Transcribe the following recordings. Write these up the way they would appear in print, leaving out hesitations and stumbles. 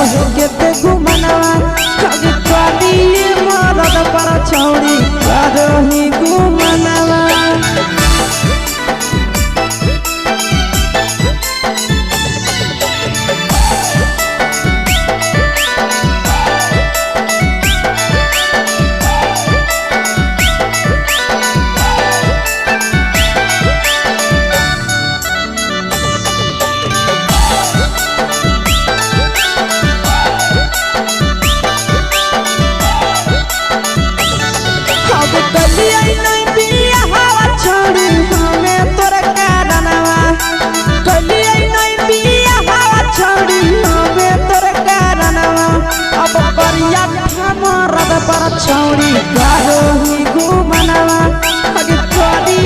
हो के घुमनवा कभी पानी मरद पर छौड़ी करो ही घुमनवा। छौड़ी करो ही घुमनवा अगे पानी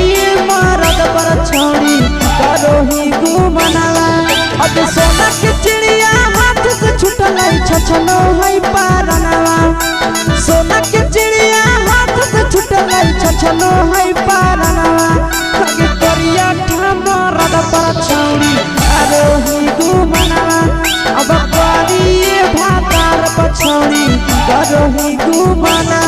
मरद पर छौड़ी करो ही घुमनवा। अब सोना के चिड़िया हाथ से छूटल छछनो है पारनवा। सोना के चिड़िया हाथ से छूटल छछनो है पारनवा। अगे करिया मरद पर छौड़ी करो ही घुमनवा। अब पानी भातार पर छौड़ी करो ही घुमनवा।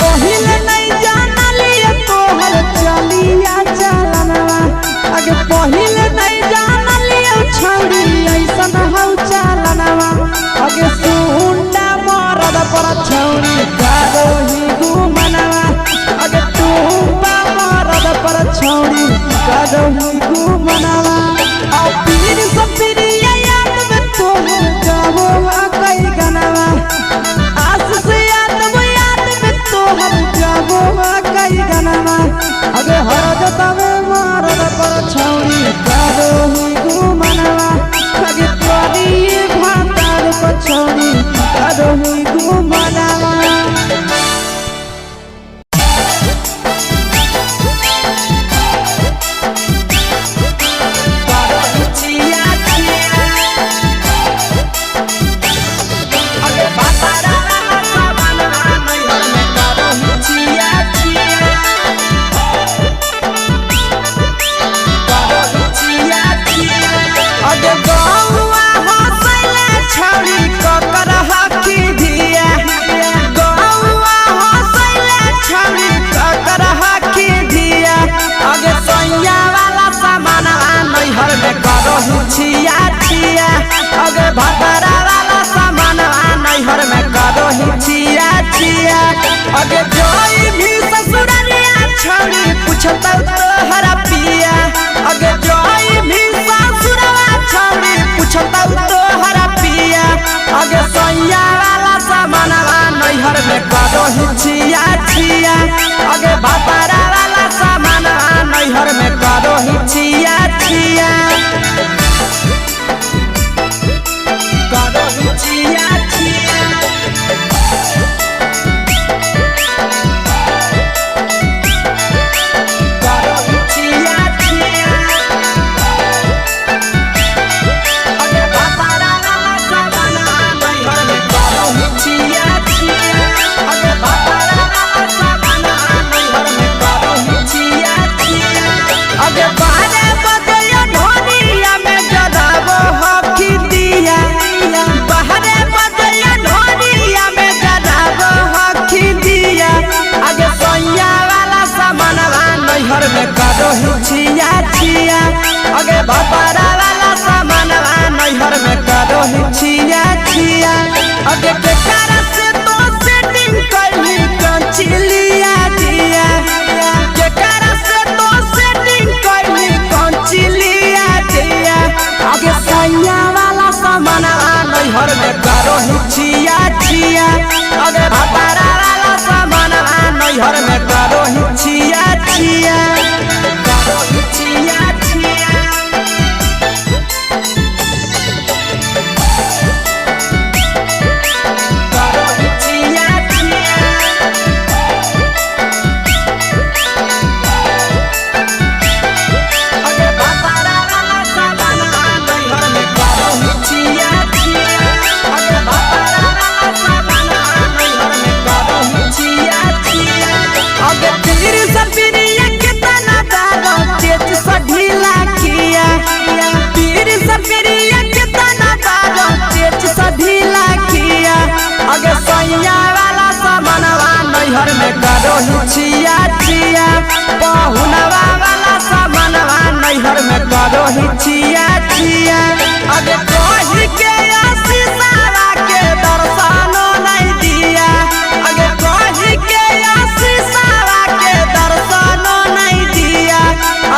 पहिले नहीं जानलिए तोहर चलिया चलनवा। अगे पहिले नहीं जानलिए छौड़ी ऐसन हौ चलनवा। अगे सुंडा मरद पर छौड़ी करो ही घुमनवा। अगे टूपा मरद पर छौड़ी करो ही घुमनवा। और पीर सब पीरिया याद में तोहर गावो कई गनवा। आस से कई गनवा। अगे हरद तवे मरद पर छौड़ी करो ही घुमनवा। अगे पानी भातार पर छौड़ी करो ही घुमनवा। छिया छिया अगे भतरा वाला सामान नैहर में करो ही छिया छिया। अगे जोई भी ससुररिया छौड़ी पूछता तोहरा पिया। अगे जोई भी ससुरवा छौड़ी पूछता तोहरा पिया। अगे सैया वाला सामान नैहर में करो ही छिया छिया। अगे भतरा वाला सामान नैहर में करो ही छिया छिया। छिया छिया अगे भतरा वाला सामान नैहर में करो ही छिया छिया। अगे के कारण से तो सेटिंग करली कंचिलिया दिया। के कारण से तो सेटिंग करली कंचिलिया दिया। अगे सैया वाला सामान नैहर में करो ही छिया छिया। अगे भतरा वाला सामान नैहर में करो ही छिया छिया। छिया छिया नैहर में करो हिचिया चिया पहुनवा वाला सामानवा नैहर में करो हिचिया चिया अगे कही के आशीषवा के दर्शनो नहीं दिया अगे कही के आशीषवा के दर्शनो नहीं दिया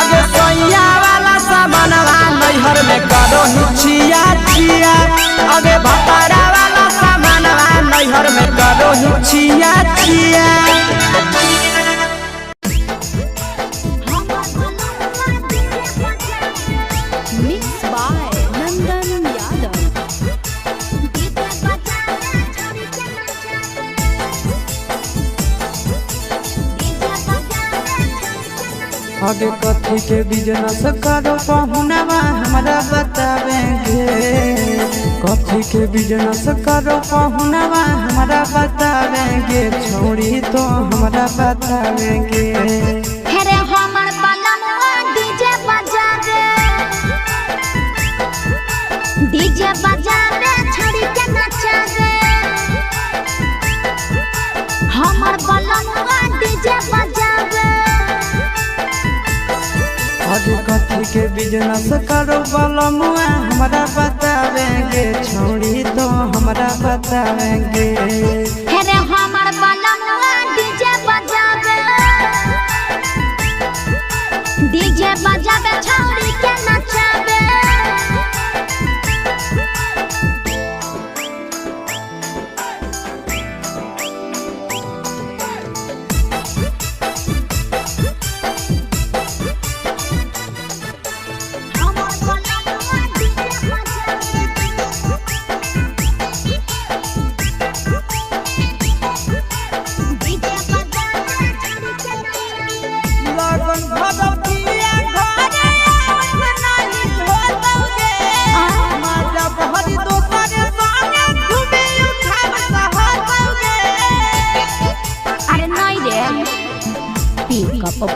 अगे सैया वाला सामानवा नैहर में करो हिचिया चिया अगे भतारा वाला सामानवा नैहर में करो हिचिया चिया आगे कथी के बिजनेस करो पहुनवा हमरा बतावेंगे कथी के बिजनेस करो पहुनवा हमरा बतावेंगे छोड़ी तो हमरा बतावेंगे हेरे हमर बलमवा डीजे बजा रे छोड़ी के नचा रे हमर बलमवा डीजे बजा रे आगे कथी के बिजनेस करो बलमुआ हमरा बतावेंगे छोड़ी तो हमरा बतावेंगे हेरे हमर बलमवा डीजे बजा रे छोड़ी के नचा रे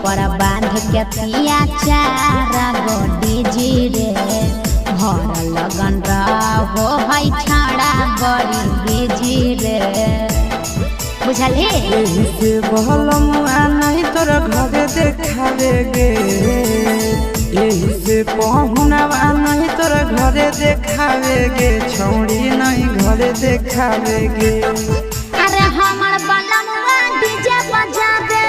पर बांध के पिया चारा गोडी जी रे भर लगन रहो है छाड़ा बड़ी बीजी रे बुझले यही से बलमुआ नहीं तोर घरे देखावेगे यही से पहुनवा नहीं तोर घरे देखावेगे छोड़ी नहीं घरे देखावेगे अरे हमर बलमुआ डीजे बजा दे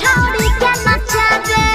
छोड़ी के नचा रे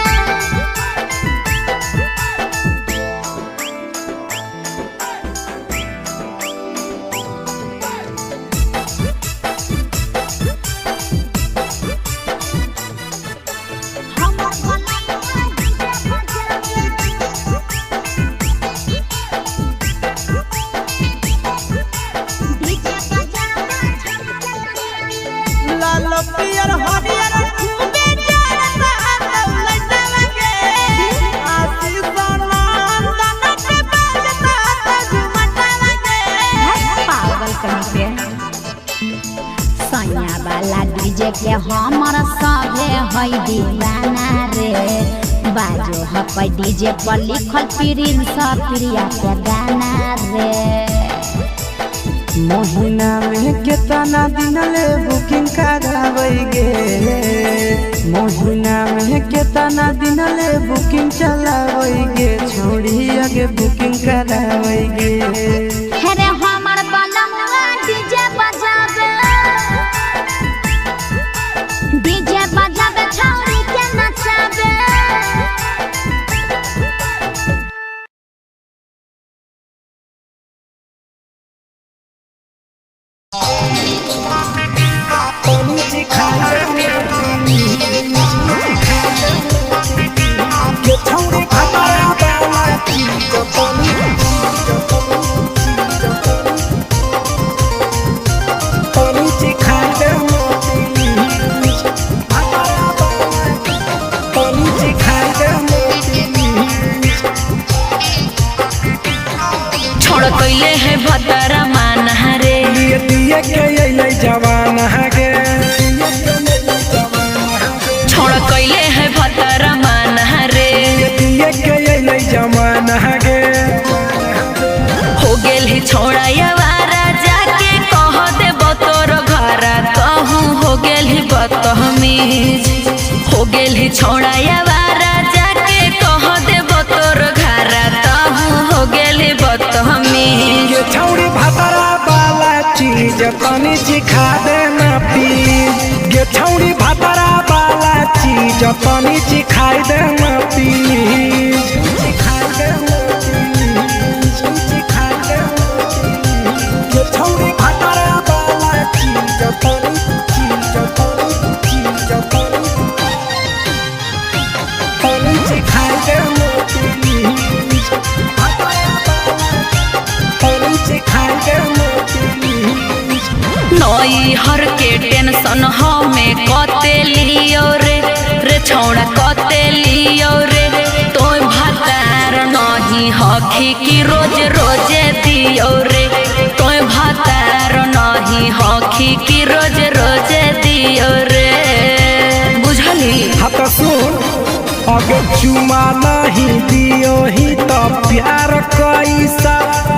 डीजे के हमर सभे है दीवाना रे बाजो हपै डीजे पर लिखल प्रिंस प्रिया के गाना रे महीना में कितना दिन ले बुकिंग करावेगे महीना में कितना दिन ले बुकिंग चलावेगे छोड़ी आगे बुकिंग करावेगे हेरे हमर बलमवा डीजे बजा रे छोड़ी के नचा रे छोड़ी हो गेल ही छोड़ाया वारा जाके कह देबो तोर घरा तहु हो गेल ही बदतमीज ये छौड़ी भातारा वाला चीज तनी चिखा देना प्लीज ये छौड़ी भातारा वाला चीज तनी चिखाई देना प्लीज चिखाई देना प्लीज चिखाई देना प्लीज ये छौड़ी भातारा वाला चीज तनी चिखाई देना प्लीज चिखाई देना प्लीज नई हर के टेंशन हमें कते लियो रे छौड़ा कते लियो रे तोय भातार नहीं हखी की रोज रोजे दियो रे तोय भातार नहीं हखी की रोज रोजे दियो रे बुझली। हाँ तो सुन अगर चुमा नहीं दियो ही तो प्यार कैसा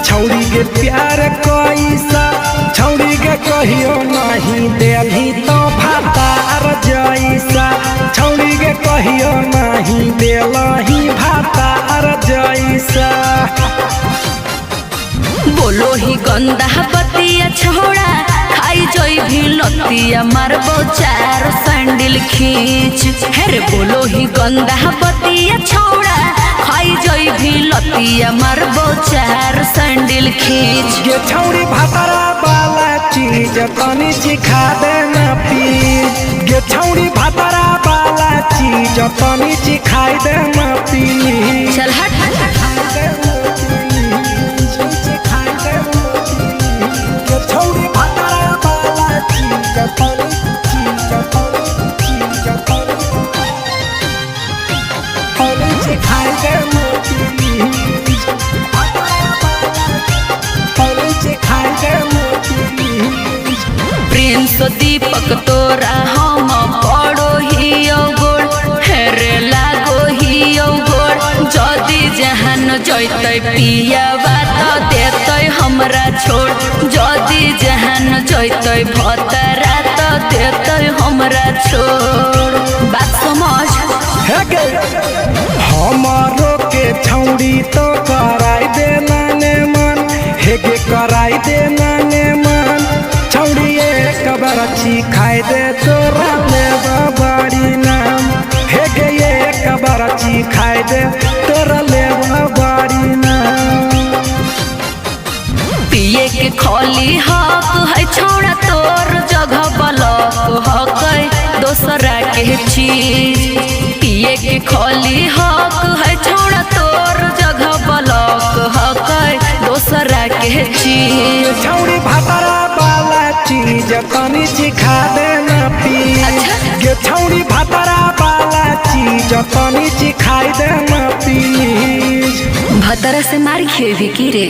छौड़ी के प्यार कैसा छौड़ी के कहियो नहीं देली तो भातार जैसा छौड़ी के कहियो नहीं देलही भातार जैसा। बोलो ही गंदा बतिया छोड़ा खाई जोई भी लतिया मारबो चार सैंडल खींच हेरे बोलो ही गंदा बतिया छोड़ा खाई जोई भी लतिया मारबो चार सैंडल खींच ये छौड़ी भातारा वाला चीज तनी चिखा देना प्लीज ये छौड़ी भातारा वाला चीज तनी चिखाई देना प्लीज चल हट छौड़ी भातारा वाला चीज तनी चिखाई देना प्लीज चिखाई देना प्लीज। प्रिंस दीपक तोरा हम पड़ो ही गोड़ हेरे लागो ही गोड़ जदी जहान जैते पिया बात देते हमरा छोड़ जदी जहान जैते भतरा तो देते हमरा छोड़ बात समझ हमारो के छौड़ी तो कराई देना ने मन हेगे कराई देना ने मन छौड़ी एक बरछी खाई दे तोरा ले बड़ी नाम हेगे एक बरछी खाई दे तोरा ले बड़ी नाम। पिए के खोली हक है छोड़ा तोर जगह बलक हक दोसरा के चीज पिए के खोली हक है छोड़ा तोर जगह बलक हक दोसरा के चीज छौड़ी भातारा वाला चीज तनी चिखा देना प्लीज ये छौड़ी भातारा वाला चीज तनी चिखाई देना प्लीज। भतरा से मार खेवी की रे।